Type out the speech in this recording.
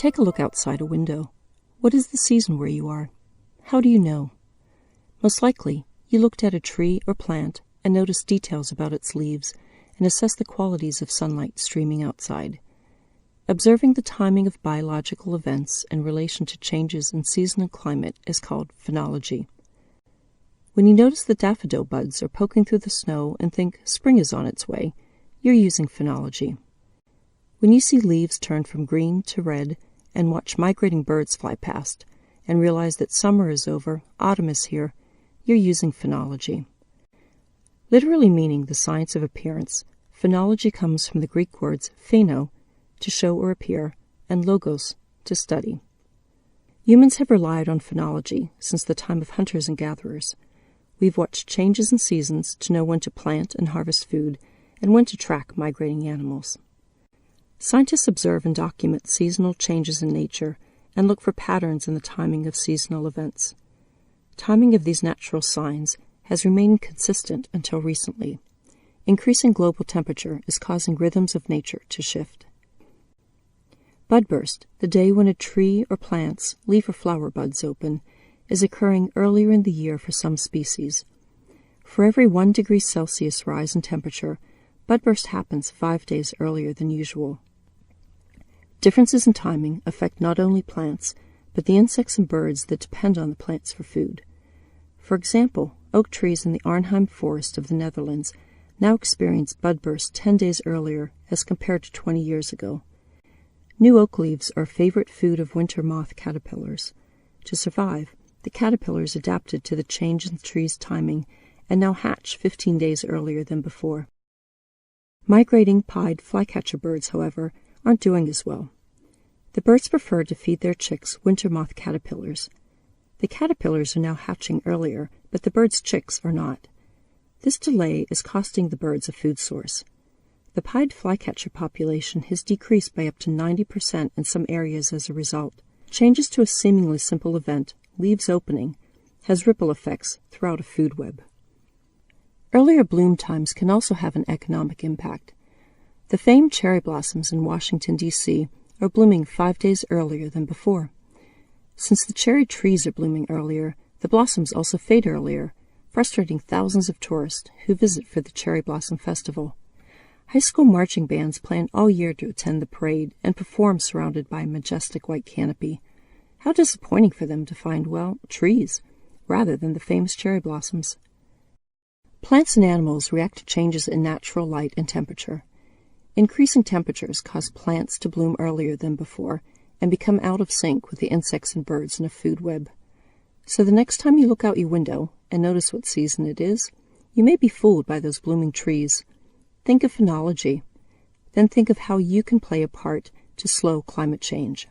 Take a look outside a window. What is the season where you are? How do you know? Most likely, you looked at a tree or plant and noticed details about its leaves and assessed the qualities of sunlight streaming outside. Observing the timing of biological events in relation to changes in season and climate is called phenology. When you notice the daffodil buds are poking through the snow and think spring is on its way, you're using phenology. When you see leaves turn from green to red and watch migrating birds fly past and realize that summer is over, autumn is here, you're using phenology. Literally meaning the science of appearance, phenology comes from the Greek words pheno, to show or appear, and logos, to study. Humans have relied on phenology since the time of hunters and gatherers. We've watched changes in seasons to know when to plant and harvest food and when to track migrating animals. Scientists observe and document seasonal changes in nature and look for patterns in the timing of seasonal events. Timing of these natural signs has remained consistent until recently. Increasing global temperature is causing rhythms of nature to shift. Budburst, the day when a tree or plant's leaf or flower buds open, is occurring earlier in the year for some species. For every 1 degree Celsius rise in temperature, budburst happens 5 days earlier than usual. Differences in timing affect not only plants, but the insects and birds that depend on the plants for food. For example, oak trees in the Arnhem forest of the Netherlands now experience budburst 10 days earlier as compared to 20 years ago. New oak leaves are a favorite food of winter moth caterpillars. To survive, the caterpillars adapted to the change in the tree's timing and now hatch 15 days earlier than before. Migrating pied flycatcher birds, however, aren't doing as well. The birds prefer to feed their chicks winter moth caterpillars. The caterpillars are now hatching earlier, but the birds' chicks are not. This delay is costing the birds a food source. The pied flycatcher population has decreased by up to 90% in some areas as a result. Changes to a seemingly simple event, leaves opening, has ripple effects throughout a food web. Earlier bloom times can also have an economic impact. The famed cherry blossoms in Washington, D.C. are blooming 5 days earlier than before. Since the cherry trees are blooming earlier, the blossoms also fade earlier, frustrating thousands of tourists who visit for the Cherry Blossom Festival. High school marching bands plan all year to attend the parade and perform surrounded by a majestic white canopy. How disappointing for them to find, well, trees, rather than the famous cherry blossoms. Plants and animals react to changes in natural light and temperature. Increasing temperatures cause plants to bloom earlier than before and become out of sync with the insects and birds in a food web. So the next time you look out your window and notice what season it is, you may be fooled by those blooming trees. Think of phenology. Then think of how you can play a part to slow climate change.